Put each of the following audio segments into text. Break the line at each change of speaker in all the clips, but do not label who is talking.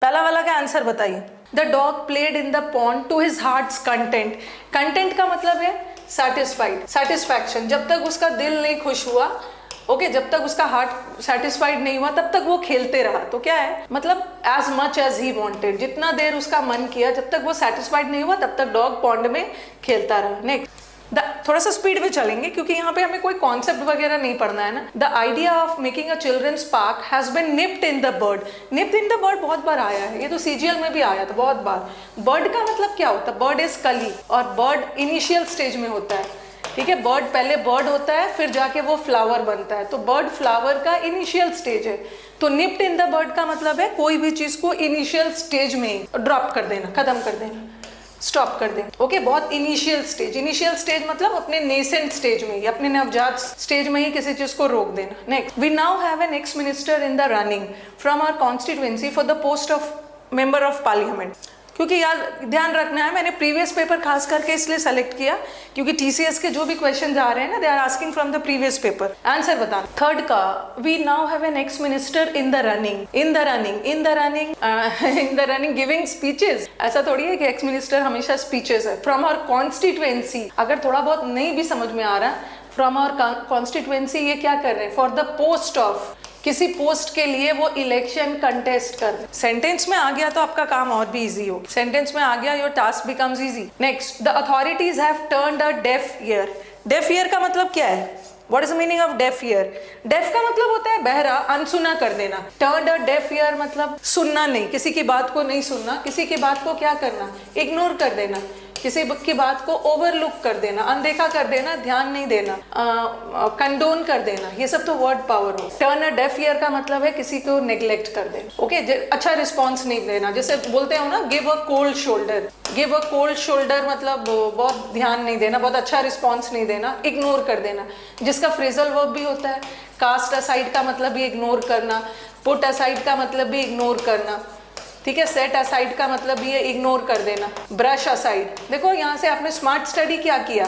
पहला वाला का आंसर बताइए। The dog played in the pond to his heart's content. Content का मतलब है सेटिस्फाइड, सेटिस्फैक्शन। जब तक उसका दिल नहीं खुश हुआ, ओके, जब तक उसका हार्ट सेटिस्फाइड नहीं हुआ तब तक वो खेलते रहा। तो क्या है मतलब as much as he wanted, जितना देर उसका मन किया, जब तक वो सेटिस्फाइड नहीं हुआ तब तक डॉग पॉन्ड में खेलता रहा। नेक्स्ट, थोड़ा सा स्पीड में चलेंगे क्योंकि यहाँ पे हमें कोई कॉन्सेप्ट वगैरह नहीं पढ़ना है ना। The idea of making a children's park has been nipped in the bud. Nipped in the bud बहुत बार आया है, ये तो सीजीएल में भी आया था बहुत बार। बर्ड का मतलब क्या होता है? बर्ड इज कली, और बर्ड इनिशियल स्टेज में होता है, ठीक है। बर्ड पहले बर्ड होता है, फिर जाके वो फ्लावर बनता है, तो बर्ड फ्लावर का इनिशियल स्टेज है। तो निप्ड इन द बर्ड का मतलब है कोई भी चीज को इनिशियल स्टेज में ही ड्रॉप कर देना, खत्म कर देना, स्टॉप कर दें। ओके, बहुत इनिशियल स्टेज। इनिशियल स्टेज मतलब अपने नेसेंट स्टेज में ही, अपने नवजात स्टेज में ही किसी चीज को रोक देना। Next, we now have an ex minister in the running from our constituency for the post of member of parliament. क्योंकि यार ध्यान रखना है, मैंने प्रीवियस पेपर खास करके इसलिए सेलेक्ट किया क्योंकि टीसीएस के जो भी क्वेश्चन आ रहे हैं ना, they are asking from the previous paper. Answer बताना। थर्ड का, we now have an ex minister in the running. In the running, in the running, in the running giving speeches. ऐसा थोड़ी है कि एक्स मिनिस्टर हमेशा speeches है। From our constituency, अगर थोड़ा बहुत नहीं भी समझ में आ रहा, फ्रॉम आवर कॉन्स्टिट्यूएंसी ये क्या कर रहे हैं? फॉर द पोस्ट ऑफ, किसी पोस्ट के लिए वो इलेक्शन कंटेस्ट कर। सेंटेंस में आ गया तो आपका काम और भी इजी हो। सेंटेंस में आ गया, your task becomes easy. Next, the authorities have turned a deaf ear. Deaf ear का मतलब क्या है? What is the meaning of deaf ear? Deaf का मतलब होता है बहरा, अनसुना कर देना। टर्न्ड अ डेफ ईयर मतलब सुनना नहीं, किसी की बात को नहीं सुनना, किसी की बात को क्या करना? इग्नोर कर देना, किसी की बात को ओवरलुक कर देना, अनदेखा कर देना, ध्यान नहीं देना, कंडोन कर देना, ये सब तो वर्ड पावर हो। टर्न अ डेफ ईयर का मतलब है किसी को नेग्लेक्ट कर देना। ओके, अच्छा रिस्पॉन्स नहीं देना, जैसे बोलते हो ना give a cold shoulder. Give a cold shoulder मतलब बहुत ध्यान नहीं देना, बहुत अच्छा रिस्पॉन्स नहीं देना, इग्नोर कर देना, जिसका फ्रेजल वर्ब भी होता है। कास्ट असाइड का मतलब भी इग्नोर करना, पुट असाइड का मतलब भी इग्नोर करना, ठीक है। सेट असाइड का मतलब भी है इग्नोर कर देना। ब्रश असाइड, देखो यहाँ से आपने स्मार्ट स्टडी क्या किया,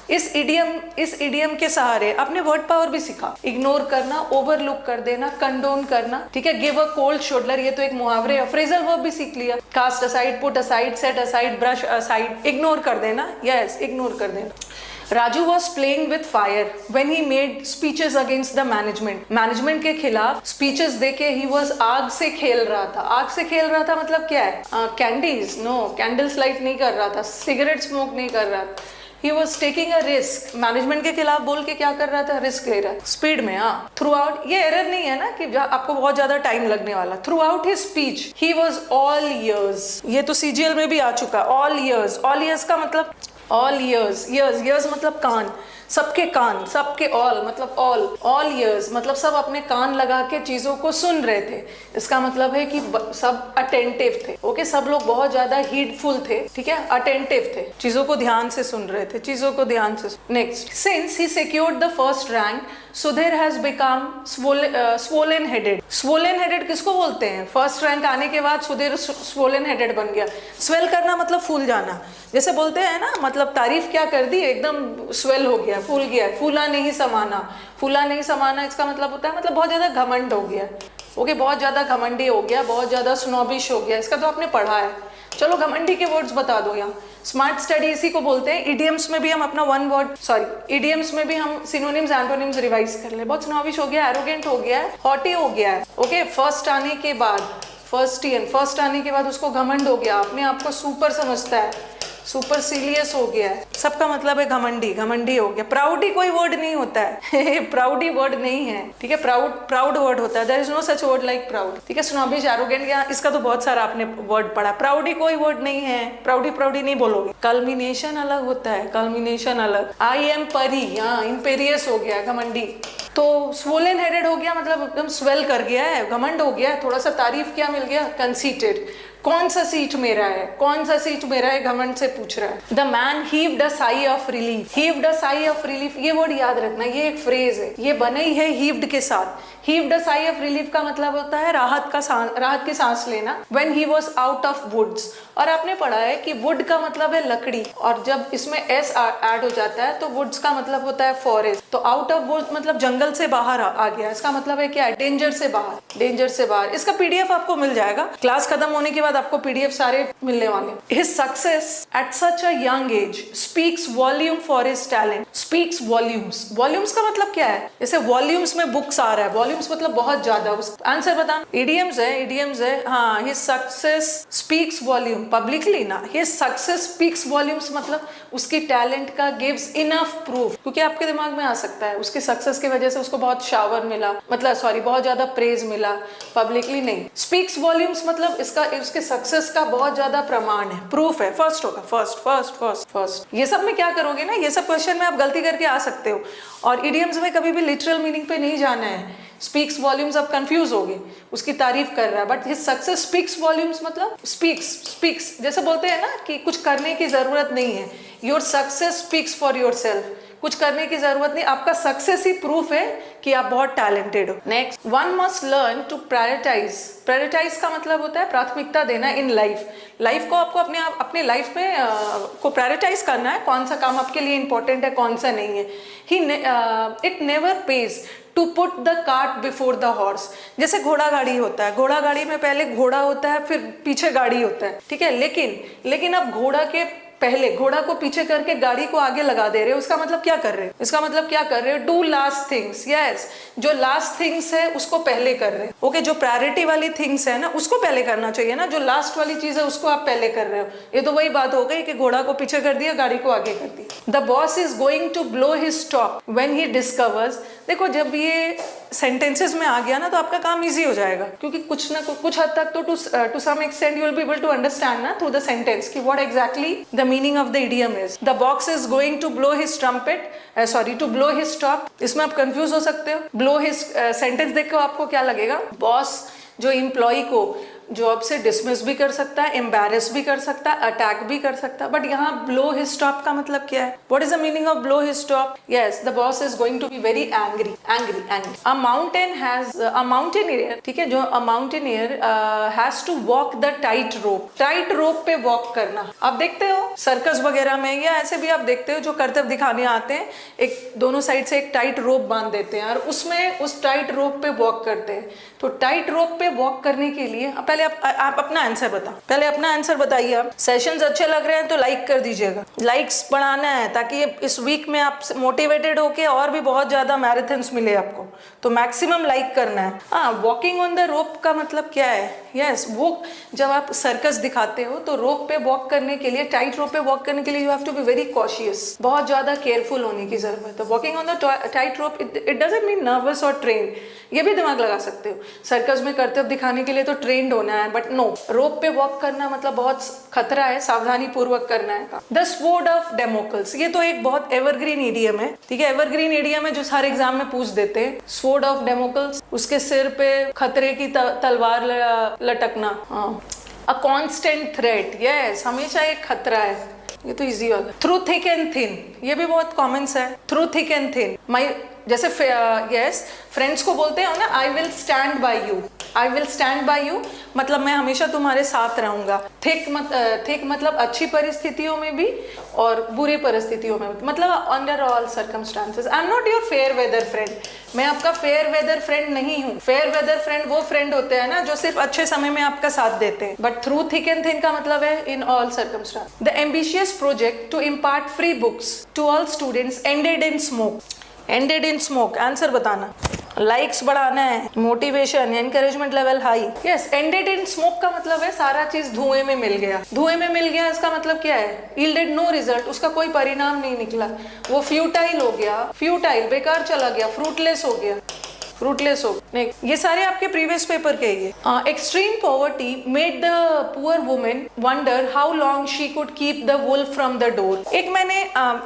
इस इडियम के सहारे आपने वर्ड पावर भी सीखा। इग्नोर करना, ओवरलुक कर देना, कंडोन करना, ठीक है। गिव अ कोल्ड शोल्डर, ये तो एक मुहावरे, फ्रेजल वर्ब भी सीख लिया। Cast aside, put aside, set aside, brush aside, ignore कर देना, यस इग्नोर कर देना। Raju was playing with fire when he made speeches against the management. Management के खिलाफ स्पीचेस देके ही वॉज आग से खेल रहा था। आग से खेल रहा था मतलब क्या है? कैंडीज, नो, कैंडल्स लाइट नहीं कर रहा था, सिगरेट स्मोक नहीं कर रहा था। He was taking a risk. Management के खिलाफ बोल के क्या कर रहा था? रिस्क ले रहा है, स्पीड में। हाँ, थ्रू आउट, ये एरर नहीं है ना कि आपको बहुत ज्यादा टाइम लगने वाला। Through out his speech he was all years, ये तो सीजीएल में भी आ चुका। ऑल ईयर्स, ऑल ईयर्स का मतलब ऑल ईयर्स, ईयर्स मतलब कान, सबके कान, सबके ऑल मतलब ऑल ईयर्स मतलब सब अपने कान लगा के चीजों को सुन रहे थे। इसका मतलब है कि सब अटेंटिव थे। ओके, सब लोग बहुत ज्यादा हीडफुल थे, ठीक है, अटेंटिव थे, चीजों को ध्यान से सुन रहे थे, चीजों को ध्यान से। Next, since he secured the first rank Sudhir has become swollen headed. Swollen headed किसको बोलते हैं? फर्स्ट रैंक आने के बाद सुधीर स्वोलन हेडेड बन गया। स्वेल करना मतलब फूल जाना, जैसे बोलते हैं ना, मतलब तारीफ क्या कर दी, एकदम स्वेल हो गया, फूल गया। फूला नहीं समाना, फूला नहीं समाना इसका मतलब होता है मतलब बहुत ज्यादा घमंड हो गया। ओके, बहुत ज्यादा घमंडी हो गया, बहुत ज्यादा स्नोबिश हो गया, इसका तो आपने पढ़ा है। चलो घमंडी के वर्ड्स बता दो यहाँ। स्मार्ट स्टडी इसी को बोलते हैं। इडियम्स में भी हम अपना इडियम्स में भी हम सिनोनिम्स एंटोनिम्स रिवाइज कर ले। बहुत स्नोबिश हो गया, एरोगेंट हो गया है, हॉटी हो गया है। ओके, फर्स्ट आने के बाद उसको घमंड हो गया, अपने आप को सुपर समझता है, सुपर सीरियस हो गया है, सबका मतलब है घमंडी हो गया। प्राउडी कोई वर्ड नहीं होता है प्राउडी वर्ड नहीं है, ठीक है। प्राउड वर्ड होता है, there is no such word like proud, ठीक है। स्नोबिश, एरोगेंट, इसका तो बहुत सारा आपने वर्ड पढ़ा। प्राउडी कोई वर्ड नहीं है, प्राउडी नहीं बोलोगे। कल्मिनेशन अलग होता है, कल्मिनेशन अलग। आई एम परी, यहाँ इम्पेरियस हो गया, घमंडी। तो स्वोलन हेडेड हो गया मतलब एकदम स्वेल कर गया है, घमंड हो गया है, थोड़ा सा तारीफ क्या मिल गया? कंसीटेड। कौन सा सीट मेरा है, कौन सा सीट मेरा है, घमंड से पूछ रहा है। The man heaved a sigh of relief. Heaved a sigh of relief, ये वर्ड याद रखना, ये एक फ्रेज है, ये बने ही है हीव्ड के साथ। Heaved a sigh of relief का मतलब होता है राहत की सांस लेना। When he was out of woods, और आपने पढ़ा है कि वुड का मतलब है लकड़ी, और जब इसमें एस ऐड हो जाता है तो वुड्स का मतलब होता है फॉरेस्ट। तो आउट ऑफ वुड्स मतलब जंगल से बाहर आ गया, इसका मतलब है क्या है, डेंजर से बाहर, डेंजर से बाहर। इसका पीडीएफ आपको मिल जाएगा, क्लास खत्म होने के बाद आपको पीडीएफ सारे मिलने वाले। His success at such a young age speaks volume for his talent. Speaks volumes, volumes का मतलब क्या है, जैसे वॉल्यूम्स में बुक्स आ रहा है, वॉल्यूम्स मतलब बहुत ज्यादा। आंसर बताना, इडियम्स है हाँ। His success speaks volume, publicly ना, हिज सक्सेस स्पीक्स वॉल्यूम्स मतलब उसकी टैलेंट का गिव्स इनफ प्रूफ, क्योंकि आपके दिमाग में आ सकता है उसकी सक्सेस की वजह से उसको बहुत शावर मिला, मतलब सॉरी बहुत ज्यादा प्रेज मिला, पब्लिकली नहीं। स्पीक्स वॉल्यूम्स मतलब इसका उसके सक्सेस का बहुत ज्यादा प्रमाण है, प्रूफ है, फर्स्ट होगा, फर्स्ट। ये सब में क्या करोगे ना, ये सब क्वेश्चन में आप गलती करके आ सकते हो, और इडियम्स में कभी भी लिटरल मीनिंग पे नहीं जाना है। स्पीक्स वॉल्यूम्स आप कंफ्यूज होगे, उसकी तारीफ कर रहा है, but his success speaks volumes मतलब स्पीक्स जैसे बोलते हैं ना कि कुछ करने की जरूरत नहीं है, your success speaks for your self, कुछ करने की जरूरत नहीं, आपका सक्सेस ही प्रूफ है कि आप बहुत टैलेंटेड हो। Next, one must learn to prioritise का मतलब होता है प्राथमिकता देना इन लाइफ को, आपको अपने लाइफ में को प्रायोरिटाइज करना है, कौन सा काम आपके लिए इंपॉर्टेंट है, कौन सा नहीं है। It never pays to put the cart before the horse. जैसे घोड़ा गाड़ी होता है, घोड़ा गाड़ी में पहले घोड़ा होता है फिर पीछे गाड़ी होता है, ठीक है, लेकिन अब घोड़ा के पहले घोड़ा को पीछे करके गाड़ी को आगे लगा दे रहे हो, इसका मतलब क्या कर रहे हो, डू लास्ट थिंग्स, यस, जो लास्ट थिंग्स है उसको पहले कर रहे हो। ओके, जो प्रायोरिटी वाली थिंग्स है ना उसको पहले करना चाहिए ना, जो लास्ट वाली चीज है उसको आप पहले कर रहे हो। ये तो वही बात हो गई कि घोड़ा को पीछे कर दिया, गाड़ी को आगे कर दिया। The boss is going to blow his top when he discovers. देखो जब ये सेंटेंसेस में आ गया ना तो आपका काम इजी हो जाएगा, क्योंकि कुछ हद तक तो to some extent you will be able to understand ना थ्रू द सेंटेंस कि what exactly the meaning of the idiom is. The boss is going to blow his trumpet, to blow his top. इसमें आप confuse हो सकते हो। Blow his sentence देखो आपको क्या लगेगा, बॉस जो एम्प्लॉय को जॉब से डिसमिस भी कर सकता है, एम्बैरेस भी कर सकता है, अटैक भी कर सकता है, बट यहाँ ब्लो हिज टॉप का मतलब क्या है, what is the meaning of blow his top? Yes, the boss is going to be very angry. A mountaineer, ठीक है, जो a mountaineer has to walk the tightrope पे walk करना। आप देखते हो सर्कस वगैरह में या ऐसे भी आप देखते हो जो करतब दिखाने आते हैं, एक दोनों साइड से एक टाइट रोप बांध देते हैं और उसमें उस टाइट रोप पे वॉक करते हैं। तो टाइट रोप पे वॉक करने के लिए पहले आप अपना आंसर बताओ, पहले अपना आंसर बताइए। आप सेशंस अच्छे लग रहे हैं तो लाइक कर दीजिएगा, लाइक्स बढ़ाना है ताकि इस वीक में आप मोटिवेटेड होके और भी बहुत ज्यादा मैराथन्स मिले आपको, तो मैक्सिमम लाइक करना है। हाँ, वॉकिंग ऑन द रोप का मतलब क्या है? यस, वो जब आप सर्कस दिखाते हो तो रोप पे वॉक करने के लिए, टाइट रोप पे वॉक करने के लिए you have to be very cautious, बहुत ज्यादा केयरफुल होने की जरूरत है। Walking on the tightrope it doesn't mean nervous और ट्रेन, ये भी दिमाग लगा सकते हो। सर्कस में करतब दिखाने के लिए तो ट्रेंड होना है, बट नो, रोप पे वॉक करना मतलब बहुत खतरा है, सावधानी पूर्वक करना है। द स्वॉर्ड ऑफ डेमोक्लस, ये तो एक बहुत एवरग्रीन इडियम है, ठीक है, एवरग्रीन इडियम है जो सारे एग्जाम में पूछ देते हैं। स्वॉर्ड ऑफ डेमोक्लस, उसके सिर पे खतरे की तलवार लटकना। अ कांस्टेंट थ्रेट, यस, हमेशा एक खतरा है, ये तो इजी वाला। थ्रू थिक एंड थिन, ये भी बहुत कॉमन सा है। थ्रू थिक एंड थिन, जैसे यस फ्रेंड्स को बोलते हो ना, I will stand by you, I will stand by you मतलब मैं हमेशा तुम्हारे साथ रहूंगा। थिक मतलब अच्छी परिस्थितियों में भी और बुरी परिस्थितियों में, मतलब under all circumstances. I am not your fair weather friend, मैं आपका फेयर वेदर फ्रेंड नहीं हूँ। फेयर वेदर फ्रेंड वो फ्रेंड होते हैं ना जो सिर्फ अच्छे समय में आपका साथ देते हैं, but through thick and thin का मतलब है in all circumstance. The ambitious project to impart free books to all students ended in smoke. Ended in smoke, answer बताना। लाइक्स बढ़ाना है, motivation, encouragement level high. Yes, ended in smoke का मतलब है सारा चीज धुएं में मिल गया। धुएं में मिल गया इसका मतलब क्या है? यील्डेड नो रिजल्ट, उसका कोई परिणाम नहीं निकला, वो फ्यूटाइल हो गया, फ्यूटाइल बेकार चला गया, फ्रूटलेस हो गया, फ्रूटलेस हो। नहीं, ये सारे आपके प्रीवियस पेपर के ये। Extreme poverty made the poor women wonder how long she could keep the wolf from the door. एक मैंने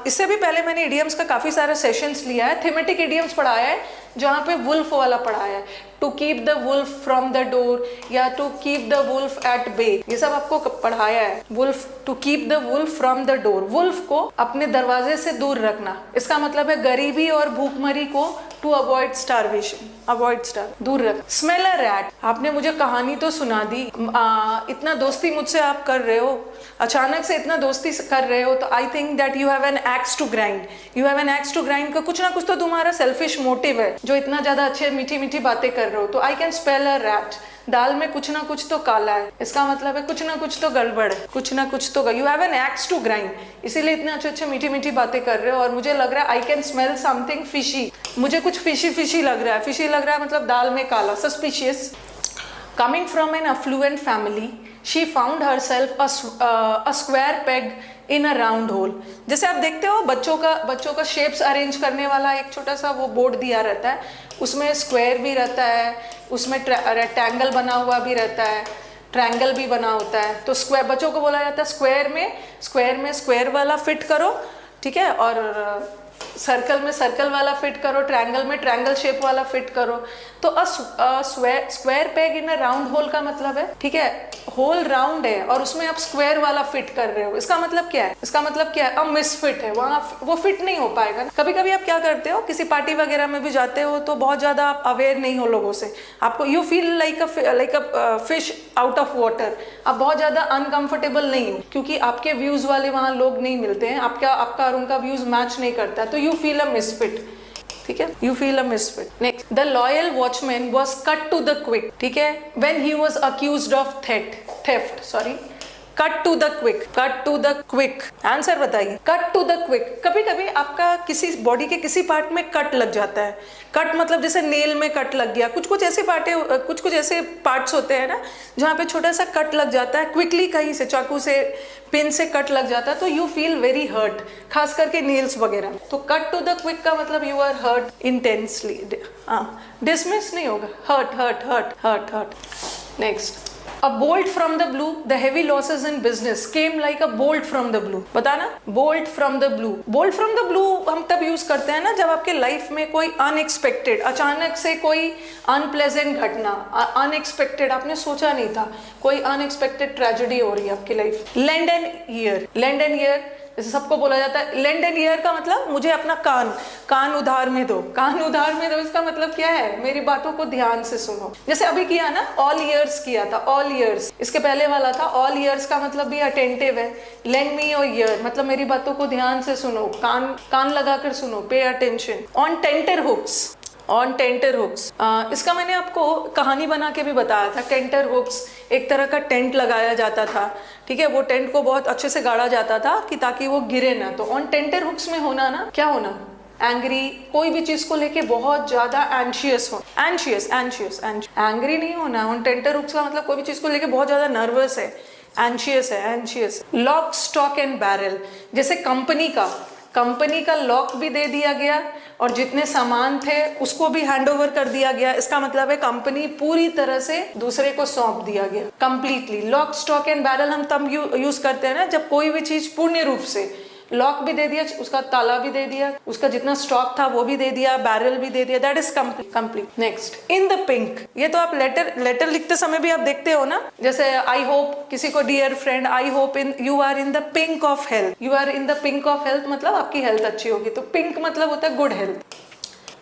इससे भी पहले मैंने इडियम्स का काफी सारा सेशंस लिया है, थीमेटिक इडियम्स पढ़ाया है जहाँ पे वुल्फ वाला पढ़ाया है, to keep the wolf from the door या to keep the wolf at bay, ये सब आपको पढ़ाया है। Wolf, to keep the wolf from the door, wolf को अपने दरवाजे से दूर रखना, इसका मतलब है गरीबी और भूखमरी को to avoid starvation, avoid star, दूर रख। स्मेल अ रैट, आपने मुझे कहानी तो सुना दी, इतना दोस्ती मुझसे आप कर रहे हो, अचानक से इतना दोस्ती कर रहे हो, तो I think that you have an axe to grind, you have an axe to grind का कुछ ना कुछ तो तुम्हारा सेल्फिश मोटिव है, जो इतना ज्यादा अच्छे मीठी मीठी बातें कर रहे हो। तो I can smell a rat, दाल में कुछ ना कुछ तो काला है, इसका मतलब है कुछ ना कुछ तो गड़बड़ है, कुछ ना कुछ तो, you have an axe to grind, इसीलिए इतने अच्छे अच्छे मीठी मीठी बातें कर रहे हो। और मुझे लग रहा है I can smell something fishy, मुझे कुछ फिशी फिशी लग रहा है, फिशी लग रहा है मतलब दाल में काला, suspicious. Coming from an affluent family she found herself a square peg in a round hole. जैसे आप देखते हो बच्चों का शेप्स अरेंज करने वाला एक छोटा सा वो बोर्ड दिया रहता है, उसमें स्क्वायर भी रहता है, उसमें रेक्टेंगल बना हुआ भी रहता है, ट्रायंगल भी बना होता है। तो स्क्वायर बच्चों को बोला जाता है स्क्वायर में स्क्वायर वाला फिट करो, ठीक है, और सर्कल में सर्कल वाला फिट करो, ट्रायंगल में ट्रायंगल शेप वाला फिट करो। तो square peg in a round whole का मतलब है, ठीक है, होल राउंड है और उसमें आप स्क्वायर वाला फिट कर रहे हो, इसका मतलब क्या है, इसका मतलब क्या है, अब मिसफिट है, वहाँ वो फिट नहीं हो पाएगा। कभी कभी आप क्या करते हो, किसी पार्टी वगैरह में भी जाते हो तो बहुत ज्यादा आप अवेयर नहीं हो लोगों से, आपको you feel like a fish out of water, आप बहुत ज्यादा अनकंफर्टेबल नहीं हो क्योंकि आपके व्यूज वाले वहाँ लोग नहीं मिलते हैं, आपका और उनका व्यूज मैच नहीं करता, तो यू फील अ मिसफिट, ठीक है, you feel a misfit. Next, the loyal watchman was cut to the quick, ठीक है, when he was accused of theft, sorry, cut to the quick, cut to the quick, answer बताइए, cut to the quick. कभी कभी आपका किसी body के किसी part में कट लग जाता है, कट मतलब जैसे नेल में कट लग गया, कुछ कुछ ऐसे पार्ट्स होते हैं ना जहाँ पे छोटा सा कट लग जाता है, क्विकली कहीं से चाकू से पिन से कट लग जाता है, तो यू फील वेरी हर्ट, खास करके नेल्स वगैरह। तो कट टू द क्विक का मतलब you are hurt intensely, dismiss नहीं होगा, hurt hurt hurt hurt hurt. Next, A bolt from the blue, the heavy losses in business came like a bolt from the blue. बताना, bolt from the blue. Bolt from the blue हम तब use करते हैं ना जब आपके life में कोई अनएक्सपेक्टेड, अचानक से कोई अनप्लेजेंट घटना, अनएक्सपेक्टेड, आपने सोचा नहीं था, कोई अनएक्सपेक्टेड ट्रेजेडी हो रही है आपकी life. Lend an ear, lend an ear जैसे सबको बोला जाता है, लेंड एन ईयर का मतलब मुझे अपना कान उधार में दो, कान उधार में दो, इसका मतलब क्या है, मेरी बातों को ध्यान से सुनो। जैसे अभी किया ना, ऑल ईयर्स किया था, ऑल ईयर्स, इसके पहले वाला था ऑल ईयर्स का मतलब भी अटेंटिव है, लेंड मी योर ईयर मतलब मेरी बातों को ध्यान से सुनो, कान लगाकर सुनो, pay attention. On tenterhooks, on tenterhooks, इसका मैंने आपको कहानी बना के भी बताया था। टेंटर हुक्स एक तरह का टेंट लगाया जाता था, ठीक है, वो टेंट को बहुत अच्छे से गाड़ा जाता था कि ताकि वो गिरे ना। तो ऑन टेंटर हुक्स में होना ना, क्या होना, एंग्री, कोई भी चीज को लेके बहुत ज्यादा एंशियस हो, एंग्री नहीं होना। ऑन टेंटर हुक्स का मतलब कोई भी चीज को लेके बहुत ज्यादा नर्वस है, एंशियस है, anxious. Lock stock and barrel, जैसे कंपनी का लॉक भी दे दिया गया और जितने सामान थे उसको भी हैंड ओवर कर दिया गया, इसका मतलब है कंपनी पूरी तरह से दूसरे को सौंप दिया गया, completely. Lock stock and barrel हम तब यूज करते हैं ना जब कोई भी चीज पूर्ण रूप से, लॉक भी दे दिया, उसका ताला भी दे दिया, उसका जितना स्टॉक था वो भी दे दिया, बैरल भी दे दिया, that is complete. Next, in the pink, ये तो आप लेटर लिखते समय भी आप देखते हो ना, जैसे आई होप, किसी को dear friend, I hope you are in the pink of health, you are in the pink of health मतलब आपकी हेल्थ अच्छी होगी, तो पिंक मतलब होता है good health,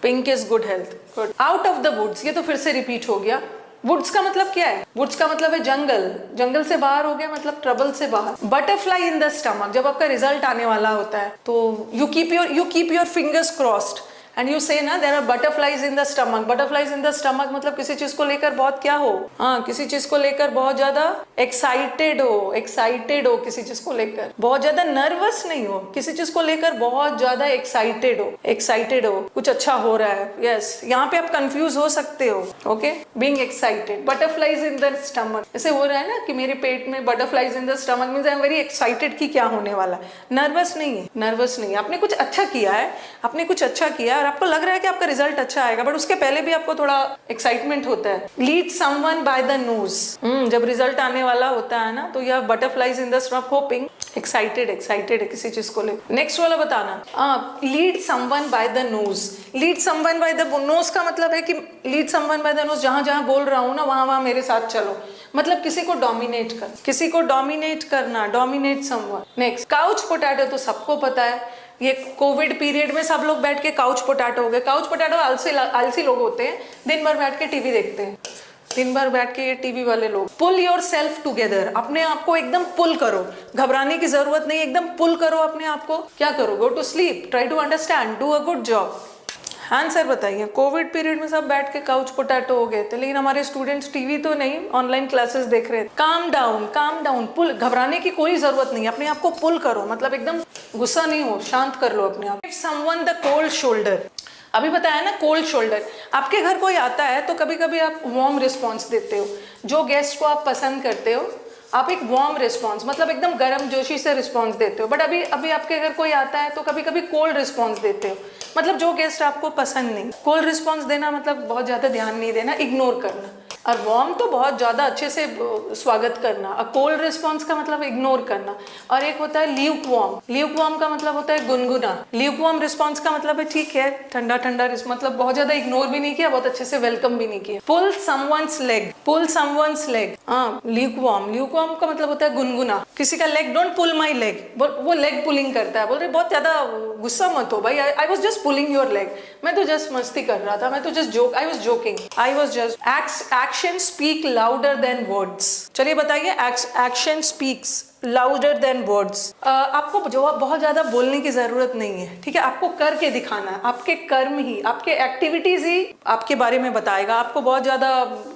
pink is good health, good. Out of the woods, ये तो फिर से रिपीट हो गया। वुड्स का मतलब क्या है, वुड्स का मतलब है जंगल से बाहर हो गया मतलब ट्रबल से बाहर। बटरफ्लाई इन द स्टमक, जब आपका रिजल्ट आने वाला होता है तो you keep your fingers crossed and you say ना there are butterflies in the stomach. Butterflies in the stomach मतलब किसी चीज को लेकर बहुत क्या हो, हाँ, किसी चीज को लेकर बहुत ज्यादा एक्साइटेड हो, किसी चीज को लेकर बहुत ज्यादा नर्वस नहीं हो, किसी चीज को लेकर बहुत ज्यादा एक्साइटेड हो, कुछ अच्छा हो रहा है। यस, यहाँ पे आप कंफ्यूज हो सकते हो, okay, being excited. Butterflies in the stomach, ऐसे हो रहा है ना कि मेरे पेट में butterflies in the stomach means I am very excited कि क्या होने वाला, नर्वस नहीं। आपने कुछ अच्छा किया है और आपको लग रहा है कि आपका रिजल्ट अच्छा आएगा, बट उसके पहले भी आपको थोड़ा एक्साइटमेंट होता है। Lead someone by the nose, जब रिजल्ट आने वाला होता है ना तो यह butterflies in the stomach, hopping, excited है किसी चीज को लेकर। नेक्स्ट वाला बताना, lead someone by the nose. Lead someone by the nose का मतलब है कि lead someone by the nose, जहां बोल रहा हूं ना वहां मेरे साथ चलो, मतलब किसी को डोमिनेट करना, dominate someone. Next, couch potato तो सबको पता है, ये कोविड पीरियड में सब लोग बैठ के काउच पोटैटो हो गए। काउच पोटैटो आलसी लोग होते हैं, दिन भर बैठ के टीवी देखते हैं, दिन भर बैठ के ये टीवी वाले लोग। पुल योर सेल्फ टूगेदर, अपने आप को एकदम पुल करो, घबराने की जरूरत नहीं, एकदम पुल करो अपने आप को। क्या करो? Go to sleep, try to understand, do a good job. Answer बताइए। कोविड पीरियड में सब बैठ के काउच पोटैटो हो गए थे, लेकिन हमारे स्टूडेंट्स टीवी तो नहीं, ऑनलाइन क्लासेस देख रहे थे। काम डाउन, पुल, घबराने की कोई जरूरत नहीं, अपने आप को पुल करो, मतलब एकदम गुस्सा नहीं हो, शांत कर लो अपने आप। Give someone the cold shoulder, अभी बताया ना कोल्ड शोल्डर। आपके घर कोई आता है तो कभी कभी आप वार्म रिस्पॉन्स देते हो, जो गेस्ट को आप पसंद करते हो आप एक वार्म रिस्पॉन्स, मतलब एकदम गर्म जोशी से रिस्पॉन्स देते हो। बट अभी आपके घर कोई आता है तो कभी कभी कोल्ड रिस्पॉन्स देते हो, मतलब जो गेस्ट आपको पसंद नहीं। कोल्ड रिस्पॉन्स देना मतलब बहुत ज़्यादा ध्यान नहीं देना, इग्नोर करना। और वार्म तो बहुत ज़्यादा अच्छे से स्वागत करना, और कोल्ड रिस्पॉन्स का मतलब इग्नोर करना। और एक होता है ल्यूक वार्म का मतलब होता है गुनगुना। ल्यूक वार्म रिस्पॉन्स का मतलब है ठीक है, ठंडा मतलब बहुत ज़्यादा इग्नोर भी नहीं किया, बहुत अच्छे से वेलकम भी नहीं किया। पुल समवंस लेग, हाँ ल्यूक वार्म का मतलब होता है गुनगुना। किसी का leg, don't pull my leg, वो लेग पुलिंग करता है, बोल रहे बहुत ज़्यादा गुस्सा मत हो भाई, I was just pulling your leg, मैं तो जस्ट मस्ती कर रहा था, मैं तो just joke, I was just action speak louder than words. चलिए बताइए, action speaks louder than words. आपको जो बहुत ज़्यादा बोलने की ज़रूरत नहीं है, ठीक है, आपको करके दिखाना है। आपके कर्म ही, आपके एक्टिविटीज़ ही आपके बारे में बताएगा, आपको बहुत ज़्यादा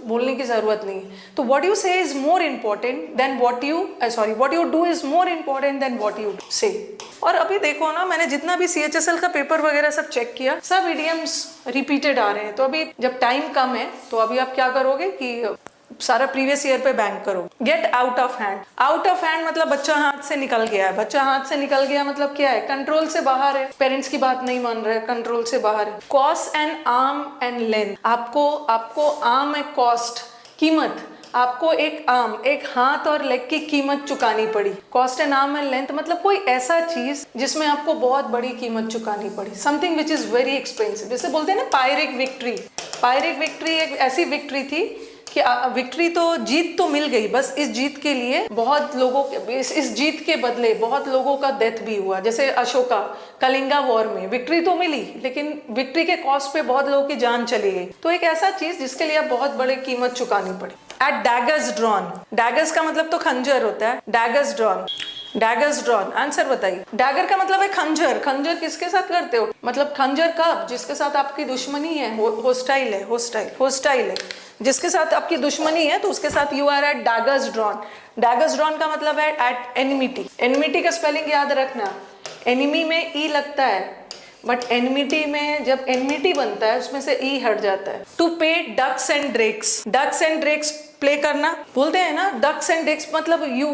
बोलने की ज़रूरत नहीं है। तो व्हाट यू से is more important than what you do is more important than what you से। और अभी देखो ना, मैंने जितना भी CHSL का पेपर वगैरह सब चेक किया, सब इडियम्स रिपीटेड आ रहे हैं। तो अभी जब टाइम कम है तो अभी आप क्या करोगे कि सारा प्रीवियस ईयर पे बैंक करो। गेट आउट ऑफ हैंड मतलब बच्चा हाथ से निकल गया है। बच्चा हाथ से निकल गया मतलब क्या है? कंट्रोल से बाहर है, पेरेंट्स की बात नहीं मान रहे, कंट्रोल से बाहर है। Cost and arm and length, आपको आर्म है, कॉस्ट कीमत, आपको एक हाथ और लेग की कीमत चुकानी पड़ी। Cost and arm and length मतलब कोई ऐसा चीज जिसमें आपको बहुत बड़ी कीमत चुकानी पड़ी, something which is very expensive. जैसे बोलते हैं ना पायरेक विक्ट्री एक ऐसी विक्ट्री थी कि विक्ट्री तो, जीत तो मिल गई, बस इस जीत के लिए बहुत लोगों के, इस जीत के बदले बहुत लोगों का डेथ भी हुआ। जैसे अशोका कलिंगा वॉर में विक्ट्री तो मिली, लेकिन विक्ट्री के कॉस्ट पे बहुत लोगों की जान चली गई। तो एक ऐसा चीज जिसके लिए बहुत बड़ी कीमत चुकानी पड़ी। एट डैगर्स ड्रॉन, डैगर्स का मतलब तो खंजर होता है, डैगर्स ड्रॉन। आंसर बताइए। डैगर का मतलब है खंजर। खंजर किसके साथ करते हो? मतलब खंजर कब? जिसके साथ आपकी दुश्मनी है, होस्टाइल है, जिसके साथ आपकी दुश्मनी है तो उसके साथ you are at daggers drawn का मतलब है एट एनिमिटी का स्पेलिंग याद रखना, एनिमी में ई लगता है, बट एनिमिटी में जब एनिमिटी बनता है उसमें से ई हट जाता है। टू पे डक्स एंड ड्रेक्स प्ले करना, बोलते हैं ना डक्स एंड ड्रेक्स मतलब यू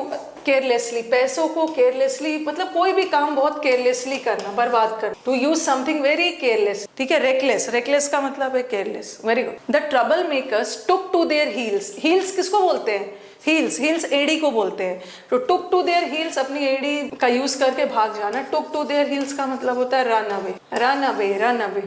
केयरलेसली, पैसों को केयरलेसली, मतलब कोई भी काम बहुत केयरलेसली करना, बर्बाद करना। To use something very careless, ठीक है। रेकलेस का मतलब है careless, very good. The trouble makers took to their heels किसको बोलते हैं? हील्स एड़ी को बोलते हैं। तो टुक टू देयर हील्स, अपनी एड़ी का यूज करके भाग जाना। टुक टू देयर हील्स का मतलब होता है run away.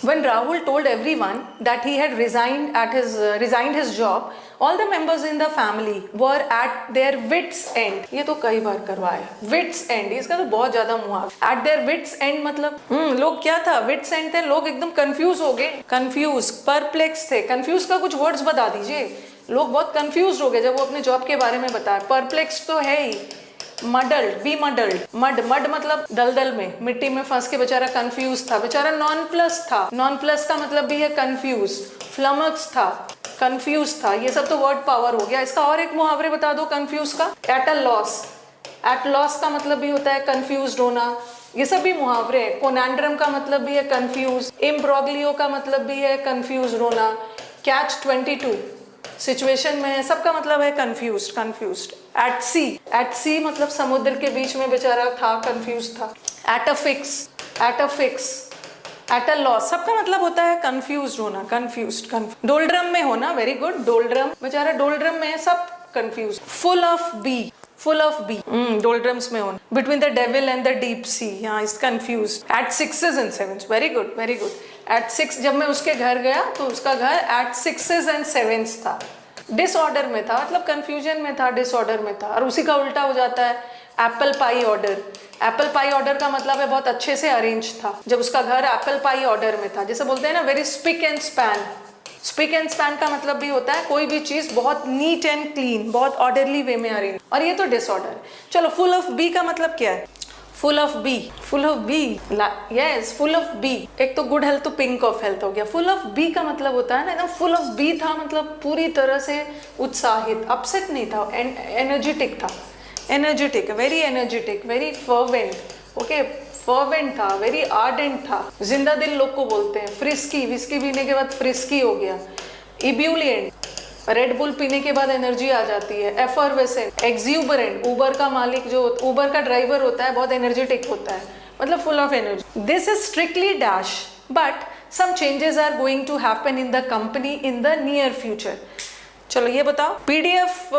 When Rahul told everyone that he had resigned his job, all the members in the family were at their wits end. ये तो कई बार करवाया, wits end, इसका तो बहुत ज्यादा मुहावरा। At their wits end मतलब लोग क्या था? wits end थे, लोग एकदम कंफ्यूज हो गए, परप्लेक्स थे। कंफ्यूज का कुछ वर्ड्स बता दीजिए। लोग बहुत कंफ्यूज हो गए जब वो अपने जॉब के बारे में बताया। परप्लेक्स तो है ही। मड मतलब दलदल में, मिट्टी में फंस के बेचारा कंफ्यूज था, बेचारा नॉन प्लस का मतलब भी है कंफ्यूज, फ्लमक्स था, कंफ्यूज था। ये सब तो वर्ड पावर हो गया। इसका और एक मुहावरे बता दो कंफ्यूज का। एट लॉस का मतलब भी होता है कंफ्यूज होना, ये सब भी मुहावरे हैं। कोनैंड्रम का मतलब भी है कंफ्यूज, इम्ब्रोग्लियो का मतलब भी है कंफ्यूज होना। कैच 22 सिचुएशन में, सबका मतलब है कंफ्यूज्ड। एट सी मतलब समुद्र के बीच में बेचारा था, कंफ्यूज था। At a fix, at a loss, सबका मतलब होता है कंफ्यूज होना, कंफ्यूज्ड। डोल्ड्रम में होना, वेरी गुड। डोल्ड्रम, बेचारा डोल्ड्रम में है, सब confuse. Full of bee, doldrums में होना। Between the devil and the deep sea, यहाँ is confuse. At 6s and 7s, very good. At 6, जब मैं उसके घर गया तो उसका घर एट 6s and 7s था। डिसऑर्डर में था, मतलब कंफ्यूजन में था, डिसऑर्डर में था। और उसी का उल्टा हो जाता है apple pie order. Apple pie order का मतलब है बहुत अच्छे से अरेंज था, जब उसका घर एप्पल पाई ऑर्डर में था। जैसे बोलते हैं ना very spick and span. Spick and span का मतलब भी होता है कोई भी चीज बहुत नीट एंड क्लीन, बहुत ऑर्डरली वे में अरेंज, और ये तो डिसऑर्डर। चलो फुल ऑफ बी का मतलब क्या है? Full of bee, full of bee, yes full of bee. एक तो गुड हेल्थ तो पिंक ऑफ हेल्थ हो गया। फुल ऑफ बी का मतलब होता है ना एकदम फुल ऑफ बी था, मतलब पूरी तरह से उत्साहित, अपसेट नहीं था, एनर्जेटिक था, energetic, very energetic, very fervent, okay fervent था, वेरी आर्डेंट था, जिंदा दिल लोग को बोलते हैं। फ्रिस्की, विस्की पीने के बाद फ्रिस्की हो गया। इब्यूलिएंट, रेड बुल पीने के बाद एनर्जी आ जाती है। एफरवेसेंट, एक्सूबरेंट, उबर का मालिक जो उबर का ड्राइवर होता है बहुत एनर्जेटिक होता है, मतलब full of energy. This is strictly dash but some changes are going to happen in the company in the near future. चलो ये बताओ, पीडीएफ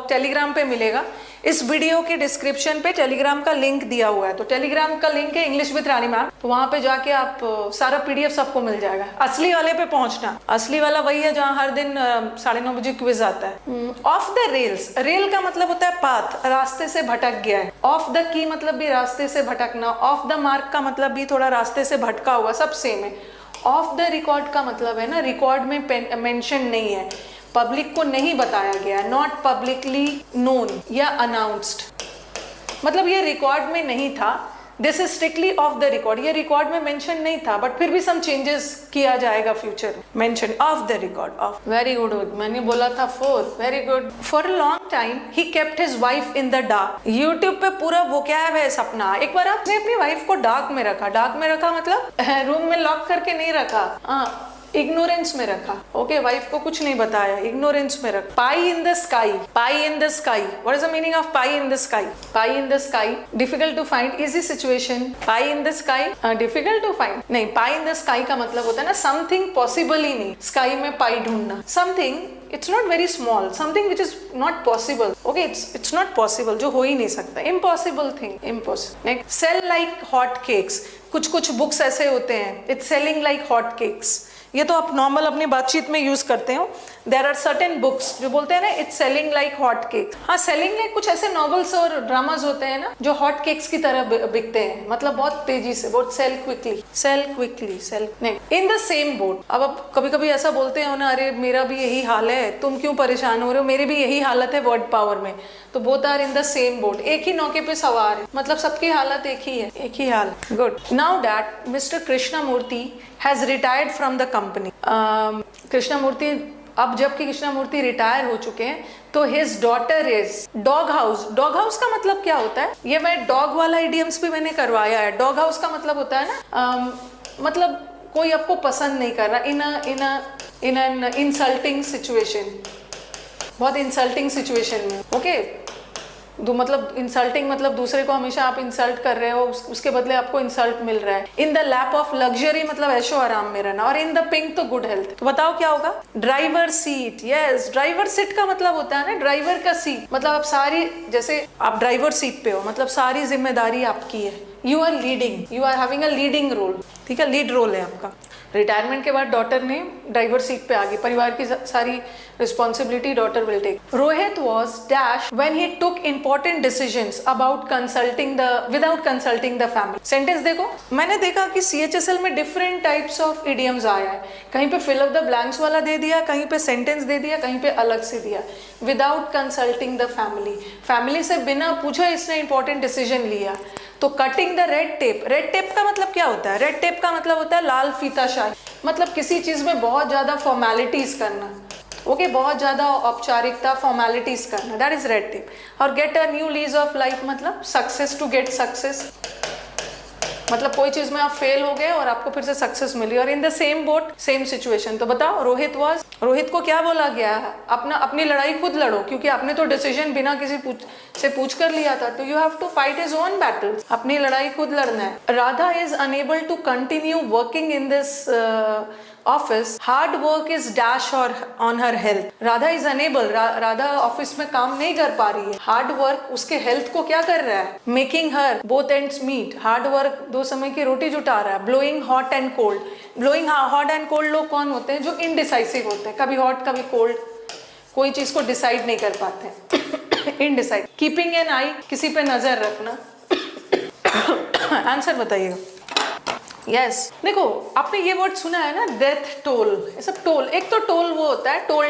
टेलीग्राम पे मिलेगा। इस वीडियो के डिस्क्रिप्शन पे टेलीग्राम का लिंक दिया हुआ है, तो टेलीग्राम का लिंक है इंग्लिश विद रानी मैम, तो वहां पे जाके आप सारा पीडीएफ सबको मिल जाएगा। असली वाले पे पहुंचना, असली वाला वही है जहां हर दिन 9:30 बजे क्विज आता है। ऑफ द रेल्स, रेल का मतलब होता है पाथ, रास्ते से भटक गया है। ऑफ द की मतलब भी रास्ते से भटकना, ऑफ द मार्क का मतलब भी थोड़ा रास्ते से भटका हुआ, सब सेम है। ऑफ द रिकॉर्ड का मतलब है ना रिकॉर्ड में मेंशन नहीं है, पब्लिक को नहीं बताया गया, नॉट पब्लिकली नोन या अनाउंस्ड, मतलब ये रिकॉर्ड में नहीं था। This is strictly of the record, ये रिकॉर्ड में मेंशन नहीं था बट फिर भी सम चेंजेस किया जाएगा future, mention of the record of. Very good, मैंने बोला था 4, very good. For a long time he kept his wife in the dark. YouTube पे पूरा वोकैब है सपना। एक बार आपने अपनी वाइफ को डार्क में रखा, डार्क में रखा मतलब रूम में लॉक करके नहीं रखा, इग्नोरेंस में रखा, ओके वाइफ को कुछ नहीं बताया, इग्नोरेंस में रख। Pie in the sky, pie in the sky, what is the meaning of pie in the sky? Pie in the sky, difficult to find, easy situation. Pie in the sky, difficult to find नहीं, pie in the sky का मतलब होता है ना something possible ही नहीं, sky में pie ढूंढना, something it's not very small, something which is not possible, okay it's not possible, जो हो ही नहीं सकता, impossible thing, impossible. Next, sell like hot cakes, कुछ बुक्स ऐसे होते हैं, it's selling like hot cakes, ये तो आप नॉर्मल अपनी बातचीत में यूज करते हो। देयर आर सर्टेन बुक्स जो बोलते हैं ना it's selling like hot cakes. हाँ, सेलिंग लाइक कुछ ऐसे नॉवेल्स और ड्रामाज होते हैं ना जो हॉट केक्स की तरह बिकते हैं, मतलब बहुत तेजी से, बहुत sell quickly, sell quickly, sell नहीं। इन द सेम बोट, अब आप कभी कभी ऐसा बोलते हो ना, अरे मेरा भी यही हाल है, तुम क्यों परेशान हो रहे हो, मेरी भी यही हालत है वर्ड पावर में, तो both are in the same boat, एक ही नौके पे सवार है, मतलब सबकी हालत एक ही है, एक ही हाल। Good. Now that mister Krishnamurthy has retired from the company, Krishnamurthy, अब जबकि कृष्णमूर्ति रिटायर हो चुके हैं तो his daughter is doghouse. Doghouse का मतलब क्या होता है? ये मैं डॉग वाला इडियम्स भी मैंने करवाया है। डॉग हाउस का मतलब होता है ना मतलब कोई आपको पसंद नहीं कर रहा, इन एन इंसल्टिंग सिचुएशन, बहुत इंसल्टिंग सिचुएशन में, ओके मतलब इंसल्टिंग मतलब दूसरे को हमेशा आप इंसल्ट कर रहे हो, उसके बदले आपको इंसल्ट मिल रहा है। In the lap of luxury मतलब ऐशो आराम में रहना, और इन द पिंक तो गुड हेल्थ। तो बताओ क्या होगा? Driver seat, yes driver seat का मतलब होता है ना ड्राइवर का सीट, मतलब आप सारी, जैसे आप ड्राइवर सीट पे हो मतलब सारी जिम्मेदारी आपकी है, you are leading, you are having a leading role, ठीक है, लीड रोल है आपका। रिटायरमेंट के बाद डॉटर ने ड्राइवर सीट पे आ गई, परिवार की सारी responsibility daughter will take. Rohit was dash when he took important decisions about consulting the without consulting the family. Sentence देखो, मैंने देखा कि CHSL में डिफरेंट टाइप्स ऑफ इडियम्स आया है, कहीं पे फिल ऑफ द ब्लैंक्स वाला दे दिया, कहीं पे सेंटेंस दे दिया, कहीं पे अलग से दिया। Without consulting the family, family से बिना पूछे इसने इंपॉर्टेंट डिसीजन लिया। तो cutting the red tape, red tape का मतलब क्या होता है? रेड टेप का मतलब होता है लाल फीताशाही, मतलब किसी चीज में बहुत ज्यादा फॉर्मेलिटीज करना, ओके बहुत ज्यादा औपचारिकता, फॉर्मेलिटीज करना, दैट इज रेड टेप। और get a new lease of life मतलब सक्सेस, टू गेट सक्सेस, मतलब कोई चीज में आप फेल हो गए और आपको फिर से सक्सेस मिली। और इन the same boat same situation. तो बताओ रोहित को क्या बोला गया है? अपनी लड़ाई खुद लड़ो, क्योंकि आपने तो डिसीजन बिना किसी से पूछ कर लिया था, तो you have to fight his own battles, अपनी लड़ाई खुद लड़ना है। Radha is unable to continue working in this office, hard work is dash और on her health. Radha is unable, Radha office में काम नहीं कर पा रही है, हार्ड वर्क उसके हेल्थ को क्या कर रहा है? Making her both ends meet, hard work दो समय की रोटी जुटा रहा है। Blowing hot and cold, blowing hot and cold लोग कौन होते हैं? जो इनडिसाइसिव होते हैं, कभी हॉट कभी कोल्ड, कोई चीज को डिसाइड नहीं कर पाते इनडिसाइड। कीपिंग एन आई, किसी पे नजर रखना। आंसर बताइएगा। यस देखो आपने ये वर्ड सुना है ना, डेथ टोल, ये सब टोल। एक तो टोल वो होता है टोल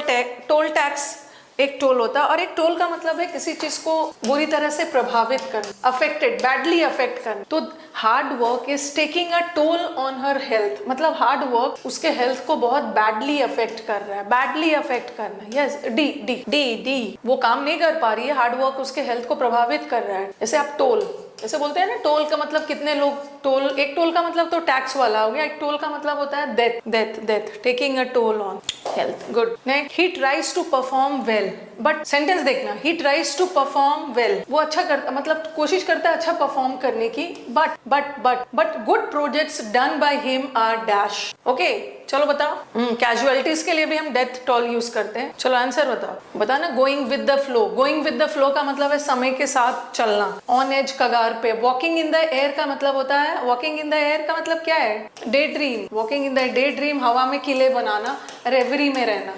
टैक्स, एक टोल होता है, और एक टोल का मतलब है किसी चीज को बुरी तरह से प्रभावित करना, अफेक्टेड, बैडली अफेक्ट करना। तो hard work is taking a toll on her health, मतलब हार्ड वर्क उसके हेल्थ को बहुत बैडली अफेक्ट कर रहा है, बैडली अफेक्ट करना। Yes D D D D, वो काम नहीं कर पा रही है, हार्ड वर्क उसके हेल्थ को प्रभावित कर रहा है। जैसे आप टोल, जैसे बोलते हैं ना, टोल का मतलब कितने लोग, टोल, एक टोल का मतलब तो टैक्स वाला हो गया, एक टोल का मतलब होता है death, death, death, taking a toll on health. Good. Next, he tries to perform well, but sentence देखना, he tries to perform well, वो अच्छा करता, मतलब कोशिश करता है अच्छा परफॉर्म करने की, but good projects done by him are dash. Okay चलो बताओ। कैजुअलिटीज के लिए भी हम डेथ टोल यूज करते हैं। चलो आंसर बताओ, बताना। Going with the flow, going with the flow का मतलब है समय के साथ चलना। ऑन एज, कगार पे। वॉकिंग इन द एयर का मतलब होता है, वॉकिंग इन द एयर का मतलब क्या है, day dream. Walking in the day dream, हवा में किले बनाना, रेवरी में रहना।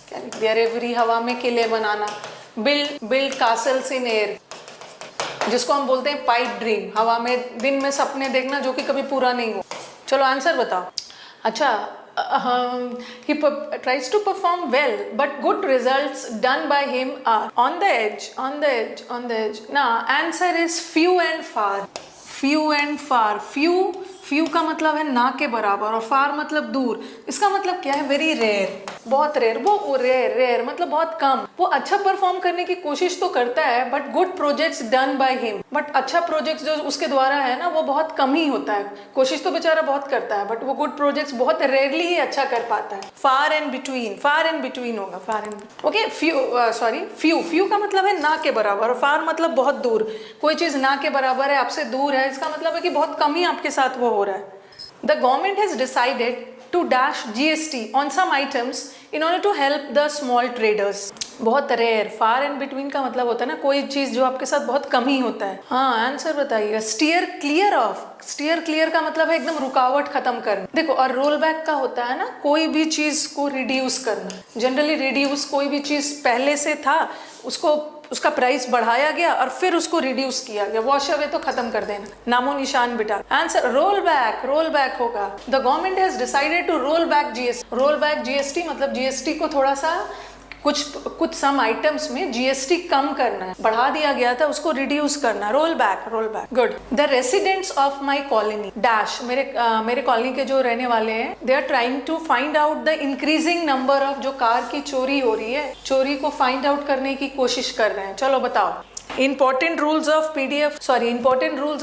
क्या लिख दिया, रेवरी, हवा में किले बनाना। बिल्ड कासल्स इन एयर, जिसको हम बोलते हैं पाइप ड्रीम, हवा में दिन में सपने देखना जो कि कभी पूरा नहीं हो। चलो आंसर बताओ। अच्छा, he tries to perform well, but good results done by him are on the edge, on the edge, on the edge. Now answer is few and far, few and far, few का मतलब है ना के बराबर, और फार मतलब दूर। इसका मतलब क्या है, वेरी रेयर, बहुत रेयर। वो रेयर मतलब बहुत कम। वो अच्छा परफॉर्म करने की कोशिश तो करता है, but good projects done by him, but अच्छा प्रोजेक्ट जो उसके द्वारा है ना, वो बहुत कम ही होता है। कोशिश तो बेचारा बहुत करता है, बट वो गुड प्रोजेक्ट्स बहुत रेयरली ही अच्छा कर पाता है। फार एंड बिटवीन होगा, फार एंड, ओके। फ्यू का मतलब है ना के बराबर, और फार मतलब बहुत दूर। कोई चीज ना के बराबर है, आपसे दूर है, इसका मतलब है कि बहुत कम ही आपके साथ वो हो रहा है। The government has decided to dash GST on some items in order to help the small traders. बहुत रेयर, फार एंड बिटवीन का मतलब होता है ना कोई चीज जो आपके साथ बहुत कम ही होता है। हाँ आंसर बताइएगा। Steer clear off, steer clear का मतलब है एकदम रुकावट खत्म करना। देखो, और रोल बैक का होता है ना कोई भी चीज को रिड्यूस करना। जनरली रिड्यूस, कोई भी चीज पहले से था उसको, उसका प्राइस बढ़ाया गया और फिर उसको रिड्यूस किया गया। वॉश अवे तो खत्म कर देना, नामो निशान बिटा। आंसर रोल बैक होगा। The government has decided to roll back GST. Roll back GST मतलब जीएसटी को थोड़ा सा कुछ सम आइटम्स में जीएसटी कम करना है, बढ़ा दिया गया था, उसको रिड्यूस करना। Roll back. Good. The residents of my colony dash, मेरे कॉलोनी के जो रहने वाले हैं, they are trying to find out the increasing number of, जो कार की चोरी हो रही है, चोरी को फाइंड आउट करने की कोशिश कर रहे हैं। चलो बताओ। इंपॉर्टेंट रूल्स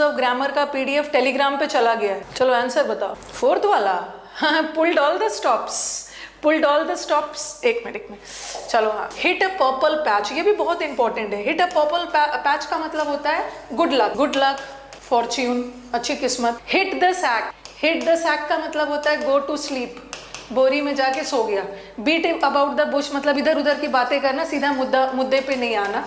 ऑफ ग्रामर का पीडीएफ टेलीग्राम पे चला गया है। चलो आंसर बताओ। फोर्थ वाला, पुल्ड ऑल द स्टॉप्स। एक मिनट। चलो हाँ, हिट अ पर्पल पैच, ये भी बहुत इंपॉर्टेंट है। हिट अ पर्पल पैच का मतलब होता है गुड लक, फॉर्च्यून, अच्छी किस्मत। हिट द सैक का मतलब होता है गो टू स्लीप, बोरी में जाके सो गया। बीट अबाउट द बुश मतलब इधर उधर की बातें करना, सीधा मुद्दे पे नहीं आना।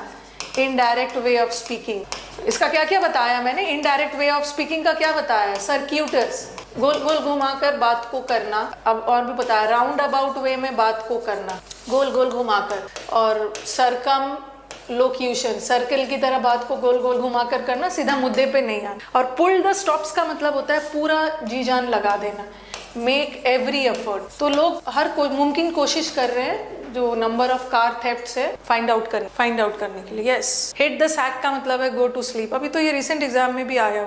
इनडायरेक्ट वे ऑफ स्पीकिंग, इसका क्या बताया मैंने, इनडायरेक्ट वे ऑफ स्पीकिंग का क्या बताया, सर्क्यूटस, गोल घुमाकर बात को करना। अब और भी बताया, राउंड अबाउट वे में बात को करना, गोल घुमाकर। और सरकम लोक्यूशन, सर्कल की तरह बात को गोल घुमाकर करना, सीधा मुद्दे पे नहीं आना। और पुल द स्टॉप्स का मतलब होता है पूरा जी जान लगा देना, मेक एवरी एफर्ट। तो लोग हर कोई मुमकिन कोशिश कर रहे हैं जो नंबर ऑफ कार थेफ्ट है फाइंड आउट करने के लिए। यस। हिट द सैक का मतलब है गो टू स्लीप। अभी तो ये रिसेंट एग्जाम में भी आया।